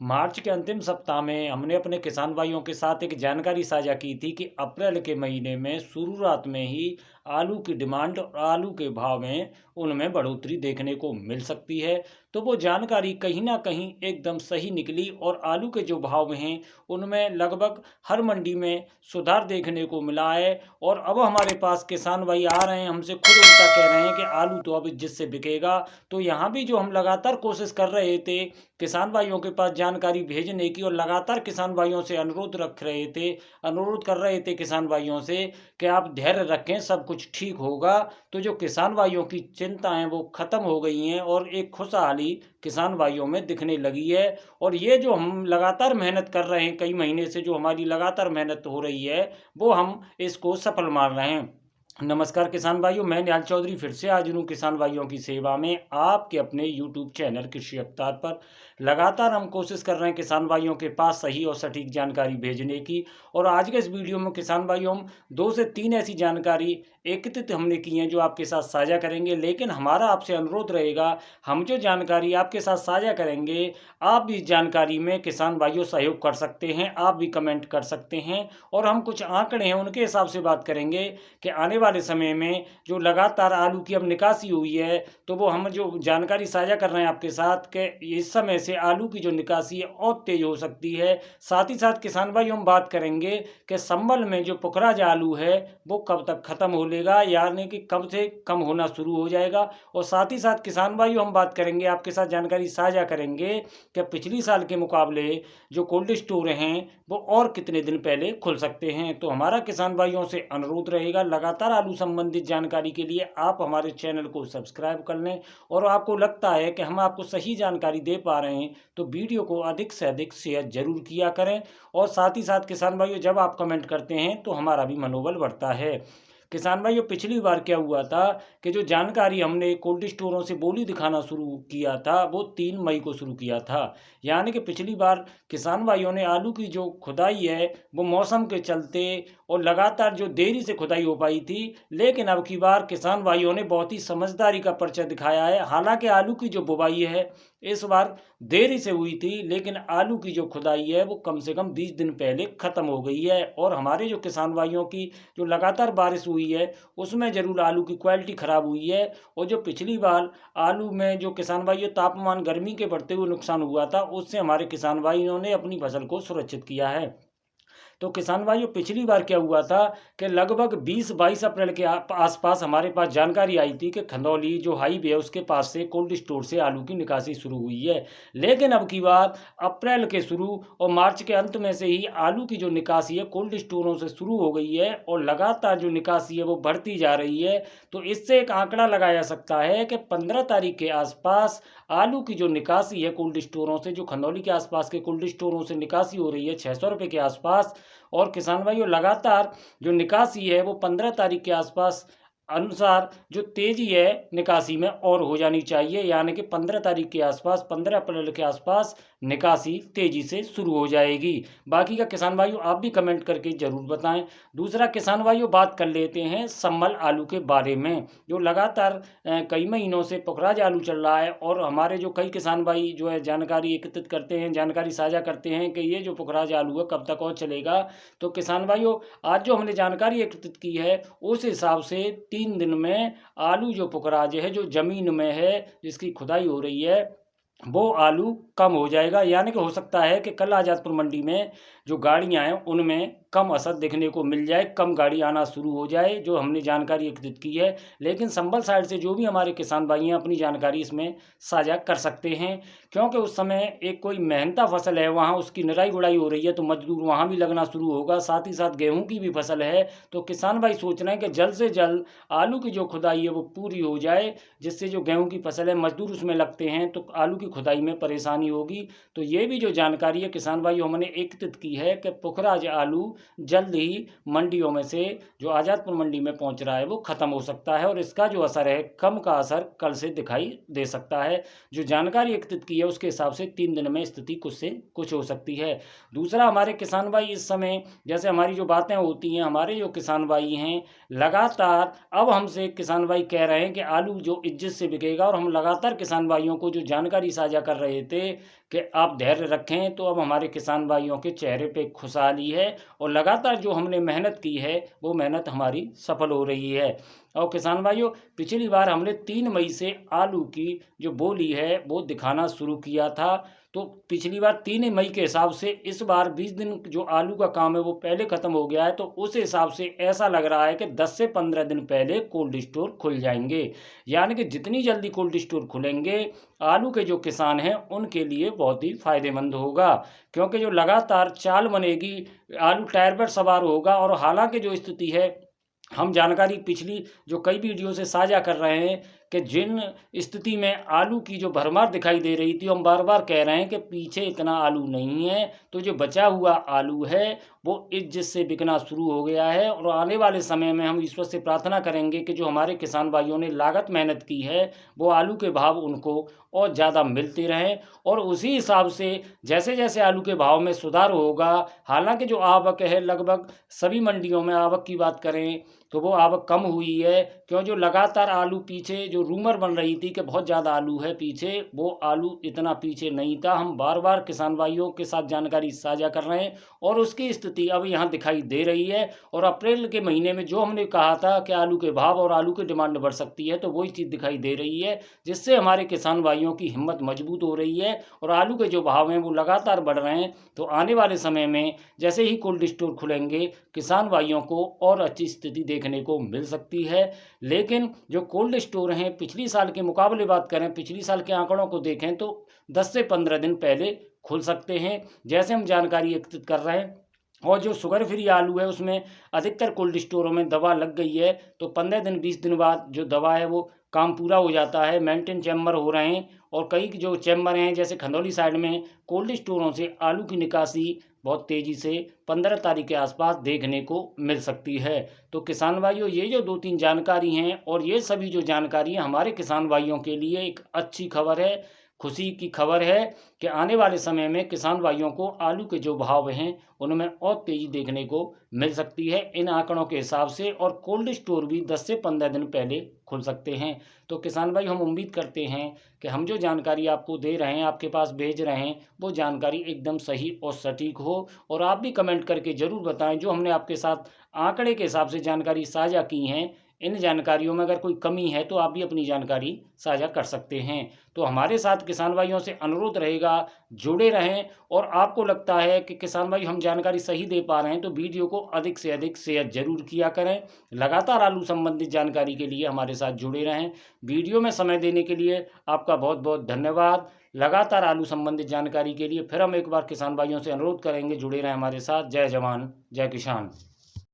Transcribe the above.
मार्च के अंतिम सप्ताह में हमने अपने किसान भाइयों के साथ एक जानकारी साझा की थी कि अप्रैल के महीने में शुरुआत में ही आलू की डिमांड और आलू के भाव में उनमें बढ़ोतरी देखने को मिल सकती है। तो वो जानकारी कहीं ना कहीं एकदम सही निकली और आलू के जो भाव हैं उनमें लगभग हर मंडी में सुधार देखने को मिला है। और अब हमारे पास किसान भाई आ रहे हैं, हमसे खुद उल्टा कह रहे हैं कि आलू तो अब इज्जत से बिकेगा। तो यहाँ भी जो हम लगातार कोशिश कर रहे थे किसान भाइयों के पास जानकारी भेजने की और लगातार किसान भाइयों से अनुरोध कर रहे थे किसान भाइयों से कि आप धैर्य रखें, सब कुछ ठीक होगा। तो जो किसान भाइयों की चिंताएं वो खत्म हो गई हैं और एक खुशहाली किसान भाइयों में दिखने लगी है। और ये जो हम लगातार मेहनत कर रहे हैं, कई महीने से जो हमारी लगातार मेहनत हो रही है वो हम इसको सफल मान रहे हैं। नमस्कार किसान भाइयों, मैं निहाल चौधरी फिर से हाजिर हूँ किसान भाइयों की सेवा में आपके अपने YouTube चैनल कृषि अवतार पर। लगातार हम कोशिश कर रहे हैं किसान भाइयों के पास सही और सटीक जानकारी भेजने की। और आज के इस वीडियो में किसान भाइयों हम 2 से 3 ऐसी जानकारी एकत्रित हमने की हैं जो आपके साथ साझा करेंगे। लेकिन हमारा आपसे अनुरोध रहेगा, हम जो जानकारी आपके साथ साझा करेंगे आप भी इस जानकारी में किसान भाइयों सहयोग कर सकते हैं, आप भी कमेंट कर सकते हैं। और हम कुछ आंकड़े हैं उनके हिसाब से बात करेंगे कि आने वाले समय में जो लगातार आलू की अब निकासी हुई है, तो वो हम जो जानकारी साझा कर रहे हैं आपके साथ कि इस समय से आलू की जो निकासी है और तेज हो सकती है। साथ ही साथ किसान भाई हम बात करेंगे कि संबल में जो पुखराज आलू है वो कब तक खत्म हो लेगा, यानी कि कब से कम होना शुरू हो जाएगा। और साथ ही साथ किसान भाई हम बात करेंगे, आपके साथ जानकारी साझा करेंगे कि पिछली साल के मुकाबले जो कोल्ड स्टोर हैं वो और कितने दिन पहले खुल सकते हैं। तो हमारा किसान भाइयों से अनुरोध रहेगा, लगातार आलू संबंधित जानकारी के लिए आप हमारे चैनल को सब्सक्राइब कर लें। और आपको लगता है कि हम आपको सही जानकारी दे पा रहे हैं तो वीडियो को अधिक से अधिक शेयर जरूर किया करें। और साथ ही साथ किसान भाइयों जब आप कमेंट करते हैं तो हमारा भी मनोबल बढ़ता है। किसान भाइयों पिछली बार क्या हुआ था कि जो जानकारी हमने कोल्ड स्टोरों से बोली दिखाना शुरू किया था वो 3 मई को शुरू किया था। यानी कि पिछली बार किसान भाइयों ने आलू की जो खुदाई है वो मौसम के चलते और लगातार जो देरी से खुदाई हो पाई थी। लेकिन अब की बार किसान भाइयों ने बहुत ही समझदारी का परिचय दिखाया है। हालांकि आलू की जो बुवाई है इस बार देरी से हुई थी, लेकिन आलू की जो खुदाई है वो कम से कम 20 दिन पहले ख़त्म हो गई है। और हमारे जो किसान भाइयों की जो लगातार बारिश हुई है उसमें ज़रूर आलू की क्वालिटी ख़राब हुई है। और जो पिछली बार आलू में जो किसान भाइयों तापमान गर्मी के बढ़ते हुए नुकसान हुआ था उससे हमारे किसान भाइयों ने अपनी फसल को सुरक्षित किया है। तो किसान भाइयों पिछली बार क्या हुआ था कि लगभग 20-22 अप्रैल के आसपास हमारे पास जानकारी आई थी कि खंदौली जो हाईवे है उसके पास से कोल्ड स्टोर से आलू की निकासी शुरू हुई है। लेकिन अब की बात अप्रैल के शुरू और मार्च के अंत में से ही आलू की जो निकासी है कोल्ड स्टोरों से शुरू हो गई है और लगातार जो निकासी है वो बढ़ती जा रही है। तो इससे एक आंकड़ा लगाया जा सकता है कि 15 तारीख के आसपास आलू की जो निकासी है कोल्ड स्टोरों से, जो खंदौली के आसपास के कोल्ड स्टोरों से निकासी हो रही है 600 रुपये के आसपास। और किसान भाइयों लगातार जो निकासी है वो 15 तारीख के आसपास अनुसार जो तेजी है निकासी में और हो जानी चाहिए। यानी कि 15 तारीख के आसपास, 15 अप्रैल के आसपास निकासी तेजी से शुरू हो जाएगी। बाकी का किसान भाइयों आप भी कमेंट करके ज़रूर बताएं। दूसरा किसान भाइयों बात कर लेते हैं सम्मल आलू के बारे में, जो लगातार कई महीनों से पुखराज आलू चल रहा है। और हमारे जो कई किसान भाई जो है जानकारी एकत्रित करते हैं, जानकारी साझा करते हैं कि ये जो पुखराज आलू है कब तक और चलेगा। तो किसान भाइयों आज जो हमने जानकारी एकत्रित की है उस हिसाब से 3 दिन में आलू जो पुखराज है जो ज़मीन में है जिसकी खुदाई हो रही है वो आलू कम हो जाएगा। यानी कि हो सकता है कि कल आज़ादपुर मंडी में जो गाड़ियां हैं उनमें कम असर देखने को मिल जाए, कम गाड़ी आना शुरू हो जाए, जो हमने जानकारी एकत्रित की है। लेकिन संभल साइड से जो भी हमारे किसान भाई हैं अपनी जानकारी इसमें साझा कर सकते हैं, क्योंकि उस समय एक कोई मेहनता फसल है वहाँ उसकी निराई गुड़ाई हो रही है तो मजदूर वहाँ भी लगना शुरू होगा। साथ ही साथ गेहूँ की भी फसल है तो किसान भाई सोच रहे हैं कि जल्द से जल्द आलू की जो खुदाई है वो पूरी हो जाए, जिससे जो गेहूँ की फसल है मजदूर उसमें लगते हैं तो आलू की खुदाई में परेशानी होगी। तो ये भी जो जानकारी है किसान भाई हमने एकत्रित की है कि पुखराज आलू जल्द ही मंडियों में से जो आज़ादपुर मंडी में पहुंच रहा है वो ख़त्म हो सकता है और इसका जो असर है कम का असर कल से दिखाई दे सकता है। जो जानकारी एकत्रित की है उसके हिसाब से 3 दिन में स्थिति कुछ से कुछ हो सकती है। दूसरा हमारे किसान भाई इस समय जैसे हमारी जो बातें होती हैं, हमारे जो किसान भाई हैं लगातार अब हमसे किसान भाई कह रहे हैं कि आलू जो इज्जत से बिकेगा। और हम लगातार किसान भाइयों को जो जानकारी साझा कर रहे थे कि आप धैर्य रखें, तो अब हमारे किसान भाइयों के चेहरे पे खुशहाली है और लगातार जो हमने मेहनत की है वो मेहनत हमारी सफल हो रही है। और किसान भाइयों, पिछली बार हमने 3 मई से आलू की जो बोली है वो दिखाना शुरू किया था। तो पिछली बार 3 मई के हिसाब से इस बार 20 दिन जो आलू का काम है वो पहले ख़त्म हो गया है, तो उस हिसाब से ऐसा लग रहा है कि 10 से 15 दिन पहले कोल्ड स्टोर खुल जाएंगे। यानी कि जितनी जल्दी कोल्ड स्टोर खुलेंगे, आलू के जो किसान हैं उनके लिए बहुत ही फ़ायदेमंद होगा, क्योंकि जो लगातार चाल बनेगी, आलू टायर पर सवार होगा। और हालांकि जो स्थिति है, हम जानकारी पिछली जो कई वीडियो से साझा कर रहे हैं कि जिन स्थिति में आलू की जो भरमार दिखाई दे रही थी, हम बार बार कह रहे हैं कि पीछे इतना आलू नहीं है, तो जो बचा हुआ आलू है वो इज्जत से बिकना शुरू हो गया है। और आने वाले समय में हम ईश्वर से प्रार्थना करेंगे कि जो हमारे किसान भाइयों ने लागत मेहनत की है वो आलू के भाव उनको और ज़्यादा मिलते रहें, और उसी हिसाब से जैसे जैसे आलू के भाव में सुधार होगा, हालांकि जो आवक है लगभग सभी मंडियों में आवक की बात करें तो वो आवक कम हुई है, क्यों जो लगातार आलू पीछे जो रूमर बन रही थी कि बहुत ज़्यादा आलू है पीछे, वो आलू इतना पीछे नहीं था। हम बार बार किसान भाइयों के साथ जानकारी साझा कर रहे हैं और उसकी स्थिति अब यहाँ दिखाई दे रही है। और अप्रैल के महीने में जो हमने कहा था कि आलू के भाव और आलू की डिमांड बढ़ सकती है, तो वही चीज़ दिखाई दे रही है, जिससे हमारे किसान भाइयों की हिम्मत मजबूत हो रही है और आलू के जो भाव हैं वो लगातार बढ़ रहे हैं। तो आने वाले समय में जैसे ही कोल्ड स्टोर खुलेंगे, किसान भाइयों को और अच्छी स्थिति देखने को मिल सकती है। लेकिन जो कोल्ड स्टोर हैं, पिछली साल के मुकाबले बात करें, पिछली साल के आंकड़ों को देखें तो 10 से 15 दिन पहले खुल सकते हैं, जैसे हम जानकारी एकत्रित कर रहे हैं। और जो शुगर फ्री आलू है उसमें अधिकतर कोल्ड स्टोरों में दवा लग गई है, तो 15 दिन 20 दिन बाद जो दवा है वो काम पूरा हो जाता है। मेंटेन चैम्बर हो रहे हैं और कई जो चैम्बर हैं जैसे खंदौली साइड में कोल्ड स्टोरों से आलू की निकासी बहुत तेज़ी से 15 तारीख के आसपास देखने को मिल सकती है। तो किसान भाइयों, ये जो 2-3 जानकारी हैं और ये सभी जो जानकारी हैं हमारे किसान भाइयों के लिए एक अच्छी खबर है, खुशी की खबर है कि आने वाले समय में किसान भाइयों को आलू के जो भाव हैं उनमें और तेज़ी देखने को मिल सकती है इन आंकड़ों के हिसाब से। और कोल्ड स्टोर भी 10 से 15 दिन पहले खुल सकते हैं। तो किसान भाई, हम उम्मीद करते हैं कि हम जो जानकारी आपको दे रहे हैं, आपके पास भेज रहे हैं, वो जानकारी एकदम सही और सटीक हो। और आप भी कमेंट करके ज़रूर बताएं, जो हमने आपके साथ आंकड़े के हिसाब से जानकारी साझा की हैं, इन जानकारियों में अगर कोई कमी है तो आप भी अपनी जानकारी साझा कर सकते हैं। तो हमारे साथ किसान भाइयों से अनुरोध रहेगा, जुड़े रहें। और आपको लगता है कि किसान भाई हम जानकारी सही दे पा रहे हैं, तो वीडियो को अधिक से अधिक शेयर जरूर किया करें। लगातार आलू संबंधित जानकारी के लिए हमारे साथ जुड़े रहें। वीडियो में समय देने के लिए आपका बहुत बहुत धन्यवाद। लगातार आलू संबंधित जानकारी के लिए फिर हम एक बार किसान भाइयों से अनुरोध करेंगे, जुड़े रहें हमारे साथ। जय जवान जय किसान।